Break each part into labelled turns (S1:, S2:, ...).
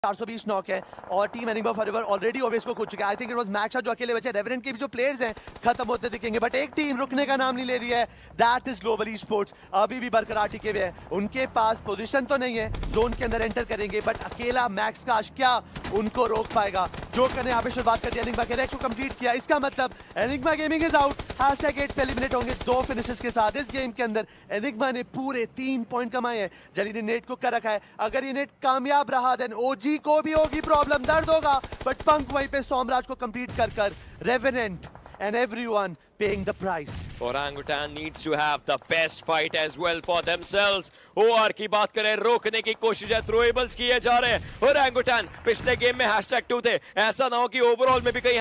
S1: 420 knock है और team enigma forever already Owais को खो चुका है। I think it was match जो अकेले बचे रेवेनेंट के भी जो प्लेयर्स हैं खत्म होते दिखेंगे, बट एक टीम रुकने का नाम नहीं ले रही है। That is global e sports. अभी भी बरकरार टिके हुए हैं, उनके पास पोजीशन तो नहीं है, जोन के अंदर एंटर करेंगे, बट अकेला मैक्स काश क्या उनको रोक पाएगा। जोकर ने यहाँ पे शुरुआत कर दी, एनिग्मा के रैक को कंप्लीट किया। इसका मतलब एनिग्मा गेमिंग इज आउट। #8 पे एलिमिनेट होंगे 2 फिनिशेस के साथ। इस गेम के अंदर एनिग्मा ने पूरे 3 पॉइंट कमाए हैं। जली ने नेट को कर रखा है, अगर ये नेट कामयाब रहा देन ओजी को भी होगी प्रॉब्लम, दर्द होगा, बट पंक वहीं पे सोमराज को कंप्लीट कर revenant and everyone paying the price.
S2: Orangutan needs to have the best fight as well for themselves. OR की बात करें, रोकने की कोशिश है, थ्रोएबल्स किए जा रहे हैं। Orangutan पिछले गेम में #2 थे, ऐसा ना हो कि ओवरऑल में भी कहीं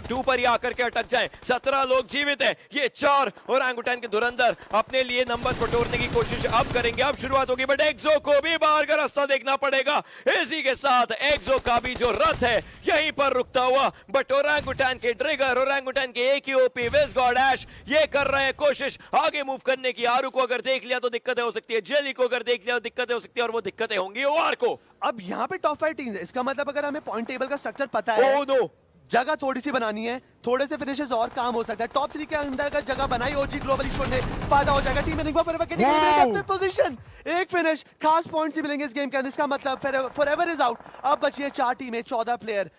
S2: #2 पर ही आकर के अटक जाएं। 17 लोग जीवित हैं, ये 4 Orangutan के धुरंधर अपने लिए नंबर्स बटोरने की कोशिश अब करेंगे। अब शुरुआत होगी, बट एक्सो को भी बाहर का रास्ता देखना पड़ेगा। इसी के साथ एक्सो का भी जो रथ है यहीं पर रुकता हुआ, बट Orangutan के ट्रिगर, Orangutan के AQOP विस्गॉड ऐश ये कर रहे हैं कोशिश आगे मूव करने की। आरू को अगर देख लिया तो दिक्कतें हो सकती है, जेली को अगर देख लिया तो दिक्कतें हो सकती है, और वो दिक्कतें होंगी ओआर को।
S1: अब यहाँ पे टॉप 5 टीम्स है, इसका मतलब अगर हमें पॉइंट टेबल का स्ट्रक्चर पता है,
S2: नो
S1: जगह थोड़ी सी बनानी है, थोड़े से फिनिशेस और काम हो सकता है। टॉप 3 के अंदर अगर जगह बनाई ओजी ग्लोबल स्कोर ने फायदा हो जाएगा। टीम एनिग्मा फॉरएवर के लिए पोजीशन, एक फिनिश, खास पॉइंट्स ही मिलेंगे इस गेम के अंदर। इसका मतलब फॉरएवर इज आउट। अब बची है 4 टीमें, 14 प्लेयर।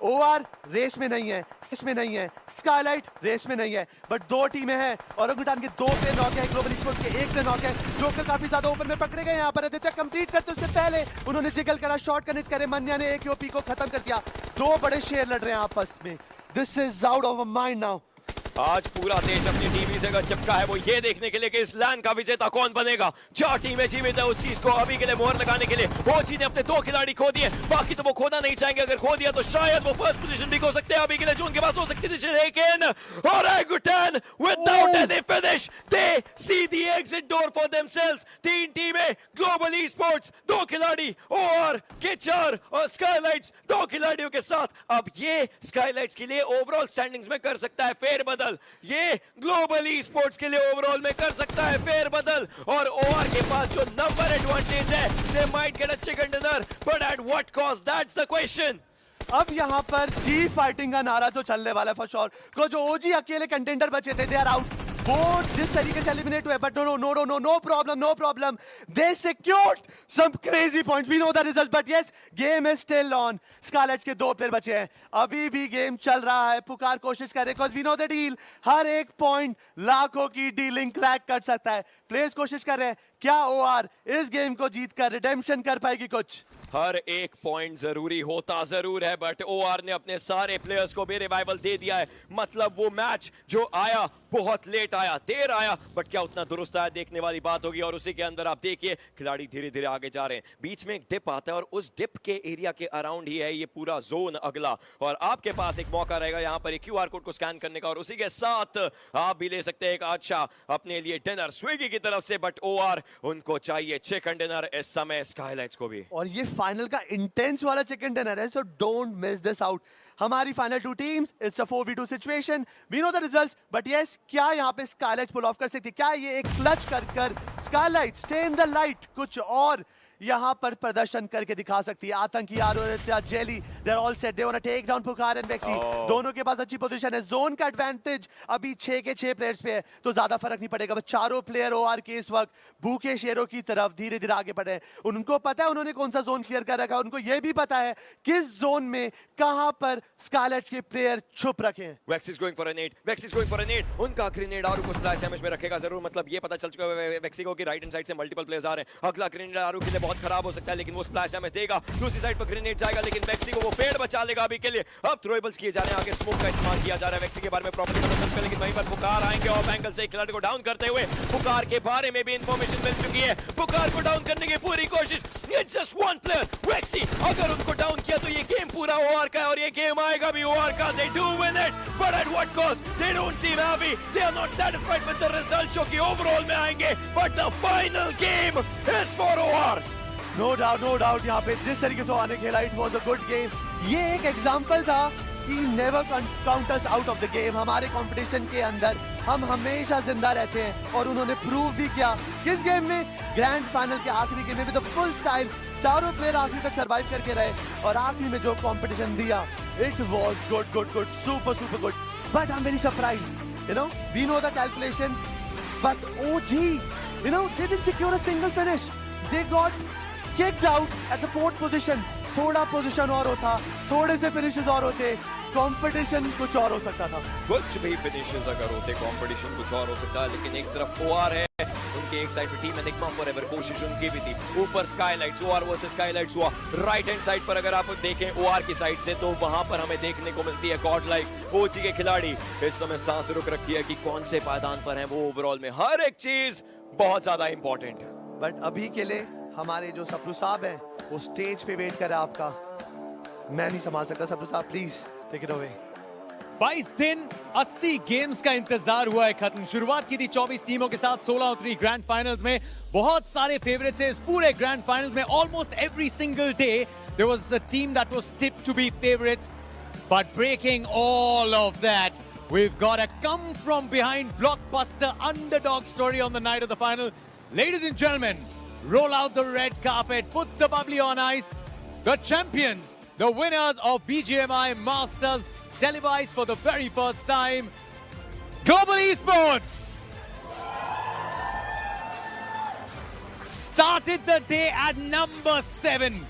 S1: ओआर रेस में नहीं है, स्काईलाइट रेस में नहीं है, बट 2 टीमें हैं। ओरंगुटान के 2 पे नॉक है, ग्लोबल स्पोर्ट्स के 1 पे नॉक है। जोकर काफी ज्यादा ओपन में पकड़े गए यहाँ पर। आदित्य कंप्लीट करते उससे पहले उन्होंने जिगल करा, शॉट कनेक्ट करे, मन्या ने AQOP को खत्म कर दिया। 2 बड़े शेर लड़ रहे हैं आपस में। This is out of mind now.
S2: आज पूरा देश अपनी टीवी से अगर चिपका है वो ये देखने के लिए कि इस लैंड का विजेता कौन बनेगा। 4 टीमें जीवित है, उस चीज को अभी के लिए मोहर लगाने के लिए ओजी ने अपने 2 खिलाड़ी खो दिए, बाकी तो वो खोना नहीं चाहेंगे। अगर खो दिया तो शायद वो फर्स्ट पोजीशन भी खो सकते हैं। अभी के लिए जो उनके पास हो सकती थी, लेकिन Orangutan without any finish, they see the exit door for themselves. 3 टीमें, ग्लोबल ई स्पोर्ट्स 2 खिलाड़ी, और किचर और स्काईलाइट्स 2 खिलाड़ियों के साथ। अब ये स्काईलाइट्स के लिए ओवरऑल स्टैंडिंग्स में कर सकता है फेरबदल, ये ग्लोबल ई स्पोर्ट्स के लिए ओवरऑल में कर सकता है फेरबदल, और ओआर के पास जो नंबर एडवांटेज है, they might get a chicken dinner, but at what cost? That's the question.
S1: अब यहाँ पर जी फाइटिंग का नारा जो चलने वाला है फॉर श्योर, को जो ओजी अकेले कंटेंडर बचे थे, दे आर आउट। वो जिस तरीके से एलिमिनेट हुए, but no problem, they secured some crazy points. We know the result, but yes, game is still on. Scarlets के 2 प्लेयर बचे हैं, अभी भी गेम चल रहा है। पुकार कोशिश कर रहे, because we know the deal, हर एक पॉइंट लाखों की डीलिंग क्रैक कर सकता है। प्लेयर्स कोशिश कर रहे हैं, क्या ओआर इस गेम को जीत कर रिडेम्पशन कर पाएगी कुछ?
S2: हर एक पॉइंट जरूरी होता जरूर है, बट ओआर ने अपने सारे प्लेयर्स को भी रिवाइवल दे दिया है। मतलब वो मैच जो आया बहुत लेट आया, देर आया, बट क्या उतना दुरुस्त आया, देखने वाली बात होगी। और उसी के अंदर आप देखिए खिलाड़ी धीरे धीरे आगे जा रहे हैं। बीच में एक डिप आता है और उस डिप के एरिया के अराउंड ही है ये पूरा जोन अगला, और आपके पास एक मौका रहेगा यहाँ पर QR कोड को स्कैन करने का, और उसी के साथ आप भी ले सकते हैं एक अच्छा अपने लिए डिनर स्विगी की तरफ से। बट ओआर उनको चाहिए चिकन डिनर इस समय, स्काईलाइट्स को भी,
S1: और ये फाइनल का इंटेंस वाला चिकन डिनर है, so don't miss this out. हमारी final 2 teams, it's a 4v2 situation, we know the results, but yes, क्या यहाँ पे स्काईलाइट पुल ऑफ कर सकती है? क्या ये एक क्लच कर Skylight stay in the light कुछ और यहाँ पर प्रदर्शन करके दिखा सकती है? आतंकी आदित्य, जेली, they are all set, they want to take down पुकार एंड वेक्सी। दोनों के पास अच्छी पोजीशन है, जोन का एडवांटेज अभी 6 के 6 प्लेयर्स पे है, तो ज्यादा फर्क नहीं पड़ेगा। बस 4 प्लेयर ओआर के इस वक्त भूखे शेरों की तरफ धीरे धीरे आगे बढ़े। उनको पता है उन्होंने कौन सा जोन क्लियर कर रखा है, उनको यह भी पता है किस जोन में कहां पर स्कारलेट्स के प्लेयर छुप रखे हैं।
S2: वेक्सी इज गोइंग फॉर अ नेड, उनका ग्रेनेड आरू को स्प्लैश डैमेज में रखेगा जरूर। मतलब ये पता चल चुका है वेक्सी को कि राइट हैंड साइड से मल्टीपल प्लेयर्स आ रहे हैं। अगला ग्रेनेड आरू के लिए बहुत खराब हो सकता है, लेकिन वो स्प्लैश डैमेज देगा। दूसरी साइड पर ग्रेनेड जाएगा, लेकिन वेक्सी को वो पेड़ बचा लेगा अभी के लिए। अब थ्रोएबल्स किए जा रहे हैं, आगे स्मोक का इस्तेमाल किया जा रहा है। वेक्सी के बारे में प्रॉपर्ली पता चल चुका है, लेकिन वहीं पर पुकार आएंगे ऑफ एंगल से खिलाड़ी को डाउन करते हुए। पुकार के बारे में भी इंफॉर्मेशन मिल चुकी है, पुकार को डाउन करने की पूरी कोशिश। इट्स जस्ट 1 प्लेयर वेक्सी, अगर उनको डाउन किया तो ये गेम पूरा ओआर का है, और ये गेम आएगा भी ओआर का। They do win it, but at what cost? They don't seem happy. They are not satisfied with the results जो कि ओवरऑल में आएंगे, but the final game is for OR.
S1: No doubt यहाँ पे जिस तरीके से आने खेला, it was a good game. ये एक एग्जांपल था कि never count us out of the game. हमारे कंपटीशन के अंदर हम हमेशा जिंदा रहते हैं, और उन्होंने प्रूव भी किया किस गेम में, ग्रैंड फाइनल के आखिरी गेम में विद द फुल स्टाइल चारों प्लेयर आखिर तक सरवाइव करके रहे और आखिर में जो कंपटीशन दिया, it was good, super good. But I am very surprised, you know, we know the calculation, but OG, you know, they didn't secure a single finish. They got kicked out at the 4th position. थोड़ा position और होता, थोड़े से finishes और होते, competition कुछ और हो सकता था.
S2: कुछ भी फिनिशेस अगर होते, कंपटीशन कुछ और हो सकता है. लेकिन एक तरफ OR है, उनके एक साइड पे टीम एनिग्मा फॉरएवर, कोशिश उनकी भी थी. ऊपर स्काईलाइट्स, OR वर्सेस स्काईलाइट्स हुआ. राइट हैंड साइड पर अगर आप देखें OR की साइड से, तो वहां पर हमें देखने को मिलती है गॉड लाइक OG के खिलाड़ी. इस समय सांस रुक रखी है कि कौन से पायदान पर हैं वो. ओवरऑल में हर एक चीज बहुत ज्यादा इंपॉर्टेंट.
S1: बट अभी के लिए हमारे जो सप्रू साहब हैं, वो स्टेज पे वेट कर रहा है आपका. मैं नहीं संभाल सकता. सप्रू साहब, प्लीज टेक इट अवे.
S3: 22 दिन 80 गेम्स का इंतजार हुआ है खत्म. शुरुआत की थी 24 टीमों के साथ 16 उतरी ग्रैंड फाइनल्स में. बहुत सारे फेवरेट्स हैं इस पूरे ग्रैंड फाइनल्स में. Almost every single day there was a team that was tipped to be favourites, but breaking all of that, we've got a come from behind blockbuster underdog story on the night of the final. Ladies and gentlemen, roll out the red carpet, put the bubbly on ice. The champions, the winners of BGMI Masters, televised for the very first time, Global Esports. Started the day at number 7.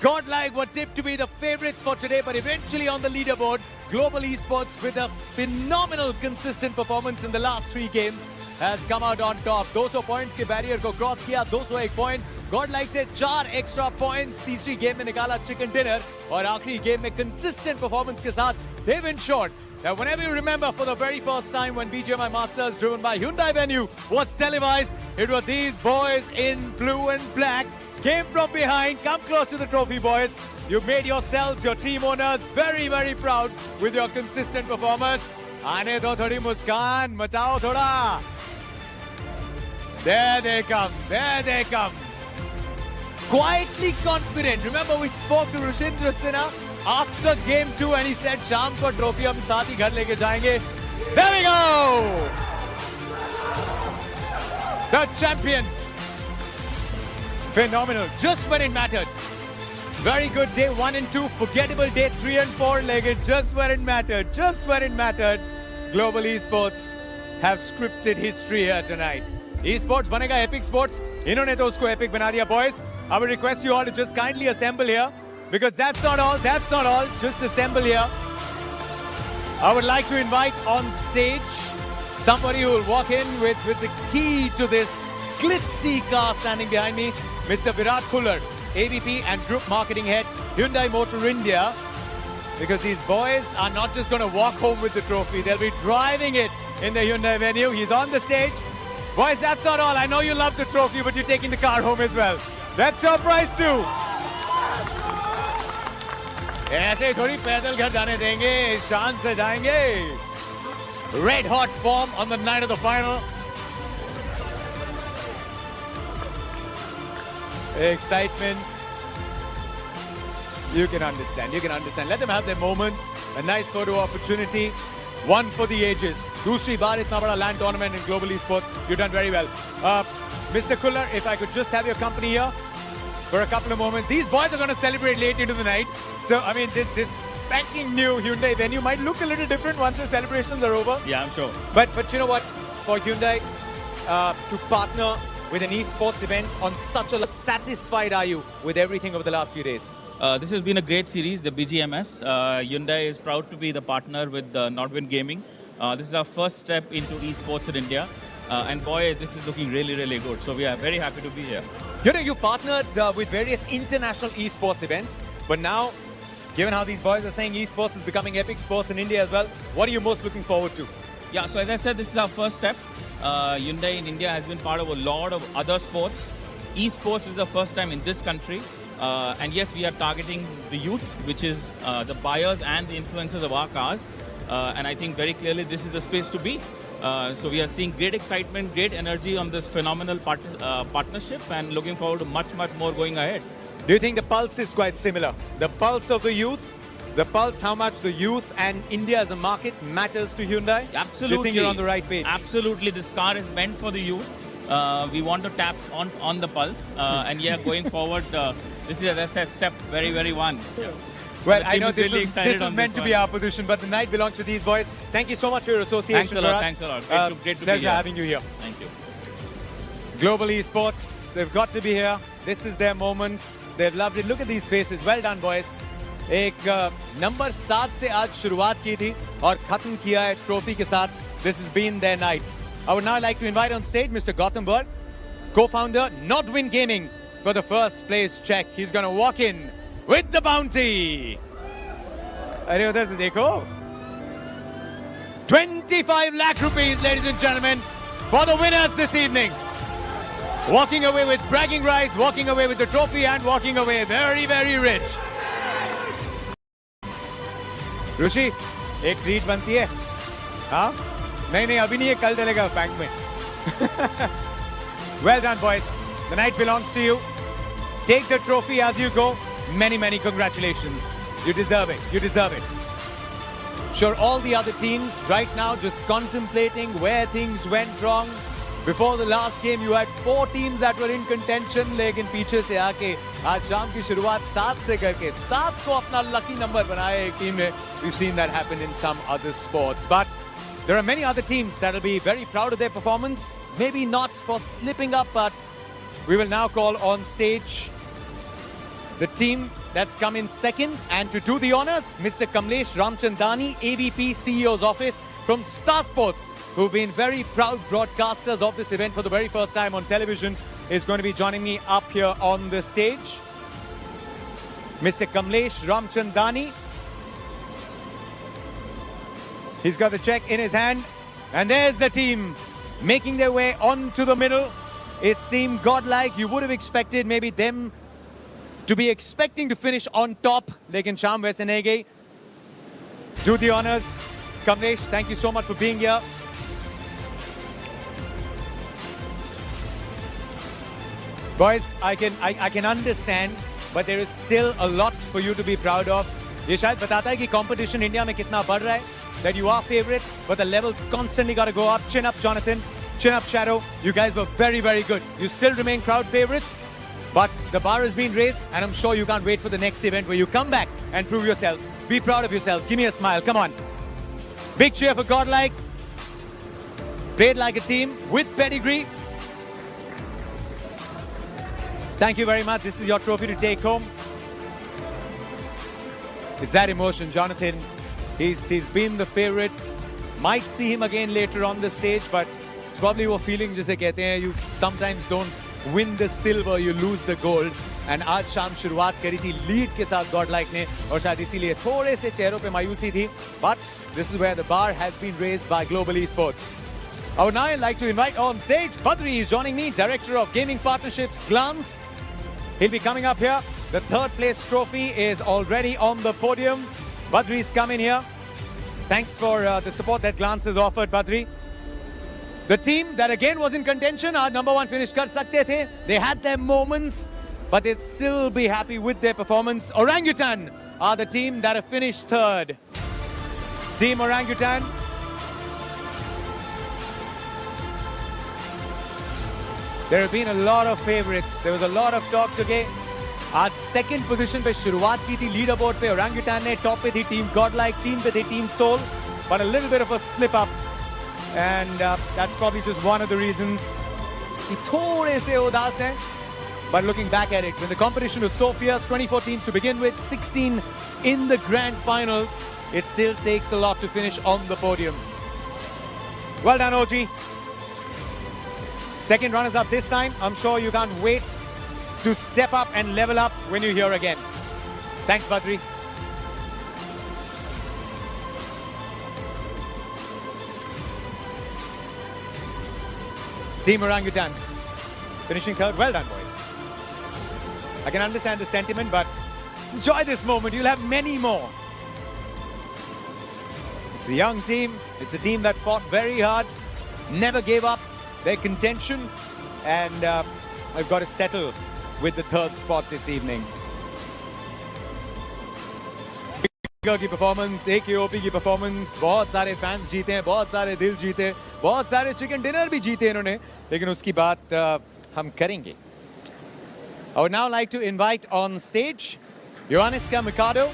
S3: Godlike were tipped to be the favorites for today, but eventually on the leaderboard, Global Esports, with a phenomenal consistent performance in the last 3 games, has come out on top. 200 points के barrier को cross किया, 201 point. Godlike ने 4 extra points तीसरी game में निकाला chicken dinner, और आखिरी game में consistent performance के साथ they've ensured that whenever you remember for the very first time when BGMI Masters driven by Hyundai Venue was televised, it were these boys in blue and black. Came from behind, come close to the trophy, boys. You made yourselves, your team owners, very, very proud with your consistent performance. आने दो थोड़ी मुस्कान, मचाओ थोड़ा. There they come, there they come. Quietly confident. Remember we spoke to Rushindra Sinha after game 2 and he said, शाम को trophy हम साथ ही घर लेके जाएंगे. There we go! The champions. Phenomenal, just when it mattered. Very good day 1 and 2, forgettable day 3 and 4, legged just when it mattered, just when it mattered. Global Esports have scripted history here tonight. Esports banega epic sports. इन्होंने तो उसको epic बना दिया, boys. I would request you all to just kindly assemble here, because that's not all, just assemble here. I would like to invite on stage somebody who will walk in with the key to this glitzy car standing behind me, Mr. Virat Kullar, AVP and Group Marketing Head, Hyundai Motor India. Because these boys are not just going to walk home with the trophy, they'll be driving it in the Hyundai venue. He's on the stage. Boys, that's not all. I know you love the trophy, but you're taking the car home as well. That's your prize too. ऐसे थोड़ी पैदल घर जाने देंगे, शान से जाएंगे. Red hot form on the night of the final. Excitement. You can understand. Let them have their moments. A nice photo opportunity. One for the ages. दूसरी बार इतना बड़ा LAN tournament in Global Esports. You've done very well. Mr. Kullar, if I could just have your company here for a couple of moments. These boys are going to celebrate late into the night. So, I mean, this spanking new Hyundai venue might look a little different once the celebrations are over.
S4: Yeah, I'm sure.
S3: But you know what? For Hyundai to partner with an esports event on such a... Satisfied are you with everything over the last few days?
S4: This has been a great series, the BGMS. Hyundai is proud to be the partner with Nodwin Gaming. This is our first step into esports in India. And boy, this is looking really, really good. So we are very happy to be here.
S3: You know, you partnered with various international esports events. But now, given how these boys are saying esports is becoming epic sports in India as well, what are you most looking forward to?
S4: Yeah, so as I said, this is our first step. Hyundai in India has been part of a lot of other sports. Esports is the first time in this country. And yes, we are targeting the youth, which is the buyers and the influencers of our cars. And I think very clearly this is the space to be. So we are seeing great excitement, great energy on this phenomenal partnership and looking forward to much, much more going ahead.
S3: Do you think the pulse is quite similar? The pulse of the youth, the pulse how much the youth and India as a market matters to Hyundai?
S4: Absolutely.
S3: Do you think you're on the right page?
S4: Absolutely. This car is meant for the youth. We want to tap on the pulse. And yeah, going forward, this is, as I said, step very one. Yeah.
S3: Well,
S4: The
S3: I
S4: team
S3: know
S4: is
S3: this
S4: really
S3: is
S4: excited on
S3: meant
S4: this
S3: to be
S4: one.
S3: our position, but the night belongs to these boys. Thank you so much for your association.
S4: Thanks a lot,
S3: Bharat.
S4: thanks a lot. Great to be
S3: Pleasure
S4: here.
S3: having you here.
S4: Thank you.
S3: Global Esports, they've got to be here. This is their moment. They've loved it. Look at these faces. Well done, boys. एक number 7 से आज शुरुआत की थी और खत्म किया है ट्रॉफी के साथ. This has been their night. I would now like to invite on stage Mr. Gautam Bird, co-founder Nodwin Gaming, for the first place check. He's going to walk in with the bounty. अरे उधर तो देखो. 25 lakh rupees, ladies and gentlemen, for the winners this evening. Walking away with bragging rights, walking away with the trophy, and walking away very rich. ऋषि, एक treat बनती है. हाँ? नहीं, अभी नहीं है, कल चलेगा बैंक में. Well done, boys. The night belongs to you. Take the trophy as you go. Many congratulations. You deserve it. Sure, all the other teams right now just contemplating where things went wrong. Before the last game, you had 4 teams that were in contention, लेकिन पीछे से आके आज शाम की शुरुआत 7 से करके 7 को अपना lucky number बनाया एक टीम ने. We've seen that happen in some other sports, but there are many other teams that will be very proud of their performance. Maybe not for slipping up, but we will now call on stage the team that's come in second, and to do the honors, Mr. Kamlesh Ramchandani, AVP CEO's office from Star Sports, who've been very proud broadcasters of this event for the very first time on television, is going to be joining me up here on the stage. Mr. Kamlesh Ramchandani. He's got the check in his hand, and there's the team making their way onto the middle. It's Team Godlike. You would have expected maybe them to be expecting to finish on top. Lekin Sham वैसे नहीं गई. Do the honors. Kamlesh, thank you so much for being here. Boys, I can understand, but there is still a lot for you to be proud of. ये शायद बताता है कि competition India में कितना बढ़ रहा है. That you are favorites, but the levels constantly got to go up. Chin up, Jonathan. Chin up, Shadow. You guys were very good. You still remain crowd favorites, but the bar has been raised, and I'm sure you can't wait for the next event where you come back and prove yourselves. Be proud of yourselves. Give me a smile. Come on. Big cheer for Godlike. Played like a team with pedigree. Thank you very much. This is your trophy to take home. It's that emotion, Jonathan. He's been the favorite. Might see him again later on the stage, but it's probably वो feeling जिसे कहते हैं, you sometimes don't win the silver, you lose the gold. And आज शाम शुरुआत करी थी lead के साथ Godlike ने, और शायद इसीलिए थोड़े से चेहरों पे मायूसी थी. But this is where the bar has been raised by Global Esports. I would now like to invite on stage Badri is joining me, Director of Gaming Partnerships, Glance. He'll be coming up here. The third place trophy is already on the podium. Badri's come in here. Thanks for the support that Glance has offered, Badri. The team that again was in contention, our number 1 finish kar sakte the. They had their moments, but they'd still be happy with their performance. Orangutan are the team that have finished third. Team Orangutan. There have been a lot of favorites. There was a lot of talk today. आज second position पे शुरुआत की थी leaderboard पे. Orangutan ने top पे थी Team Godlike, team पे थी Team Soul, but a little bit of a slip up, and that's probably just one of the reasons कि थोड़े से उदास हैं. But looking back at it, when the competition was so fierce, 24 teams to begin with, 16 in the grand finals, it still takes a lot to finish on the podium. Well done, OG. Second runners up this time. I'm sure you can't wait to step up and level up when you're here again. Thanks, Badri. Team Orangutan finishing third. Well done, boys. I can understand the sentiment, but enjoy this moment. You'll have many more. It's a young team. It's a team that fought very hard, never gave up their contention, and I've got to settle with the third spot this evening. की performance, एक AOP की performance, बहुत सारे fans जीते हैं, बहुत सारे दिल जीते, बहुत सारे chicken dinner भी जीते इन्होंने, लेकिन उसकी बात हम करेंगे. I would now like to invite on stage Ioanniska Mikado,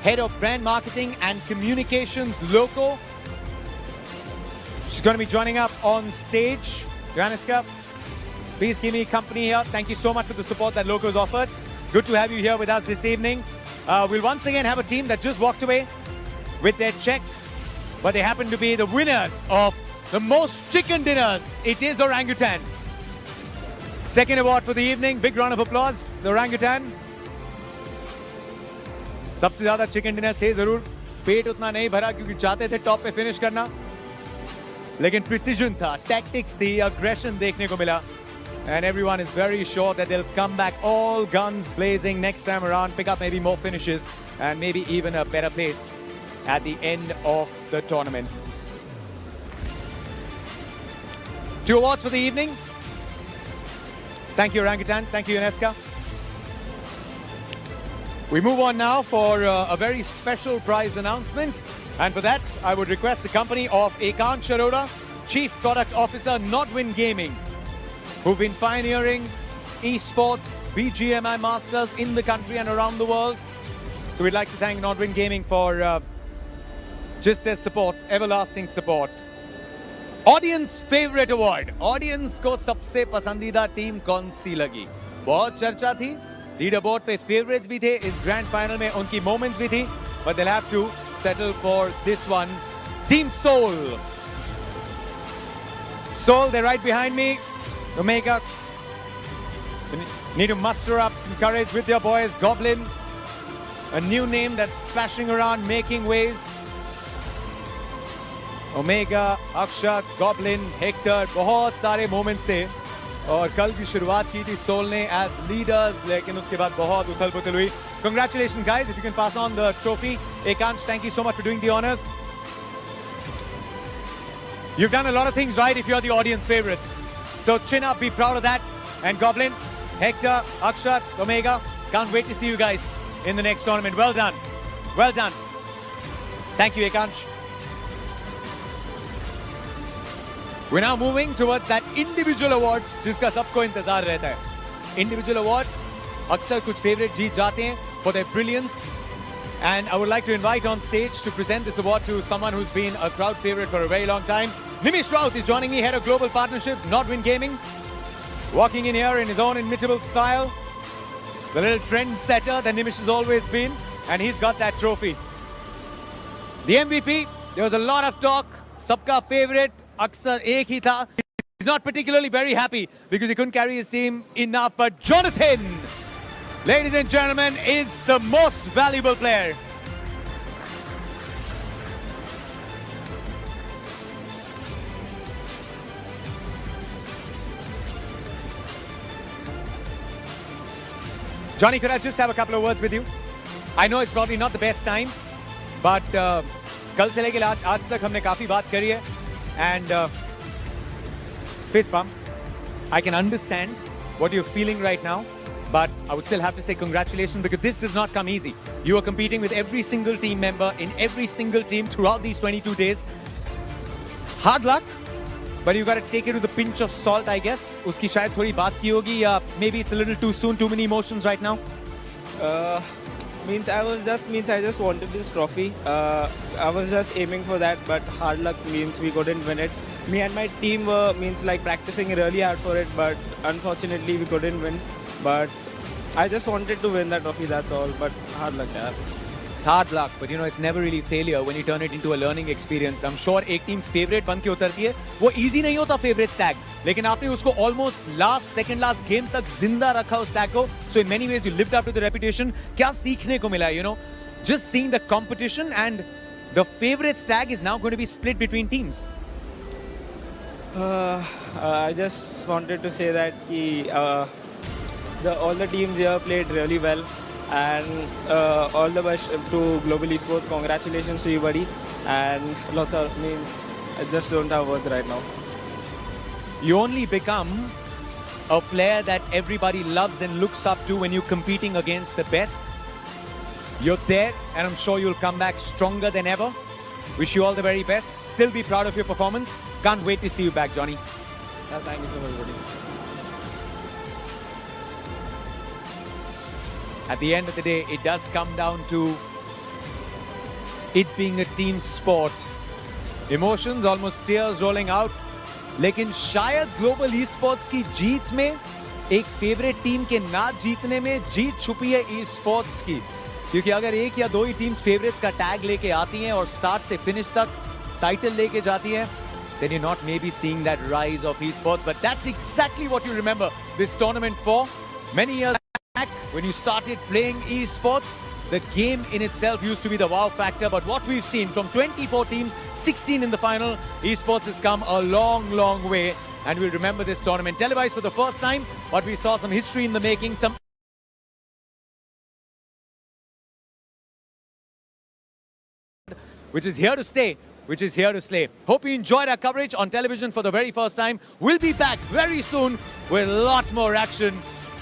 S3: Head of Brand Marketing and Communications, Loco. She's going to be joining up on stage. Ioanniska, please give me company here. Thank you so much for the support that Loco's offered. Good to have you here with us this evening. We'll once again have a team that just walked away with their check, but they happen to be the winners of the most chicken dinners. It is Orangutan. Second award for the evening. Big round of applause, Orangutan. सबसे ज़्यादा chicken dinner से ज़रूर पेट उतना नहीं भरा क्योंकि चाहते थे टॉप पे फिनिश करना, लेकिन प्रिसिजन था, टैक्टिक्स से अग्रेशन देखने को मिला. And everyone is very sure that they'll come back all guns blazing next time around, pick up maybe more finishes and maybe even a better place at the end of the tournament. 2 awards for the evening. Thank you, Orangutan. Thank you, Ioanniska. We move on now for a very special prize announcement. And for that, I would request the company of Ekant Sharora, Chief Product Officer, Nodwin Gaming, who've been pioneering esports, BGMI Masters in the country and around the world. So we'd like to thank Nodwin Gaming for just their support, everlasting support. Audience Favorite Award. Audience को सबसे पसंदीदा team कौन सी लगी? बहुत चर्चा थी. Leader board पे favourites भी थे, इस ग्रैंड फाइनल में उनकी मोमेंट्स भी थी, but they'll have to settle for this one. Team Soul. Soul, they're right behind me. Omega. Need to muster up some courage with your boys. Goblin. A new name that's splashing around, making waves. Omega, Akshat, Goblin, Hector, बहुत सारे moments थे. और कल की शुरुआत की थी soul ने as leaders, लेकिन उसके बाद बहुत उथल-पुथल हुई. Congratulations, guys. If you can pass on the trophy. Ekant, thank you so much for doing the honors. You've done a lot of things right if you're the audience favorites. So chin up, be proud of that. And Goblin, Hector, Akshat, Omega, can't wait to see you guys in the next tournament. Well done. Well done. Thank you, Ekant. We're now moving towards that individual awards जिसका सबको इंतजार रहता है. Individual award, अक्सर कुछ favorite जीत जाते हैं for their brilliance. And I would like to invite on stage to present this award to someone who's been a crowd favorite for a very long time. Nimish Raut is joining me, Head of Global Partnerships, Nodwin Gaming. Walking in here in his own inimitable style. The little trendsetter that Nimish has always been. And he's got that trophy. The MVP, there was a lot of talk. Sabka favorite, Aksar ek hi tha. He's not particularly very happy because he couldn't carry his team enough. But Jonathan, ladies and gentlemen, is the most valuable player. Johnny, could I just have a couple of words with you? I know it's probably not the best time, but कल से लेके आज तक हमने काफी बात करी है. And fist bump. I can understand what you're feeling right now, but I would still have to say congratulations because this does not come easy. You are competing with every single team member in every single team throughout these 22 days. Hard luck, but you got to take it with a pinch of salt, I guess. उसकी शायद थोड़ी बात की होगी या maybe it's a little too soon, too many emotions right now.
S5: I just wanted this trophy. I was just aiming for that, but hard luck means we couldn't win it. Me and my team were practicing really hard for it, but unfortunately we couldn't win. But I just wanted to win that trophy, that's all. But hard luck, yaar.
S3: It's hard luck, but you know, it's never really failure when you turn it into a learning experience. I'm sure एक team favorite बन के उतरती है, वो easy नहीं होता favorite tag, लेकिन आपने उसको almost second last game तक जिंदा रखा उस tag को. So in many ways you lived up to the reputation. क्या सीखने को मिला, you know? Just seeing the competition and the favorites tag is now going to be split between teams.
S5: I just wanted to say that all the teams here played really well. And all the best to Global Esports. Congratulations to you, buddy. And lots of, I just don't have words right now.
S3: You only become a player that everybody loves and looks up to when you're competing against the best. You're there, and I'm sure you'll come back stronger than ever. Wish you all the very best. Still be proud of your performance. Can't wait to see you back, Johnny.
S5: Thank you so much, buddy.
S3: at the end of the day, it does come down to it being a team sport. Emotions, almost tears rolling out. लेकिन शायद global e sports की जीत में एक favourite team के ना जीतने में जीत छुपी है ई स्पोर्ट्स की, क्योंकि अगर एक या दो ही टीम्स फेवरेट्स का टैग लेके आती हैं और स्टार्ट से फिनिश तक टाइटल लेके जाती हैं, then you're not maybe seeing that rise of esports. But that's exactly what you remember this tournament for. Many years back, when you started playing esports, the game in itself used to be the wow factor. But what we've seen from 24 teams, 16 in the final, esports has come a long, long way. And we'll remember this tournament televised for the first time. But we saw some history in the making, some which is here to stay. Hope you enjoyed our coverage on television for the very first time. We'll be back very soon with a lot more action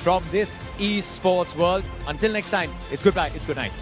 S3: from this esports world. Until next time, it's goodbye, it's good night.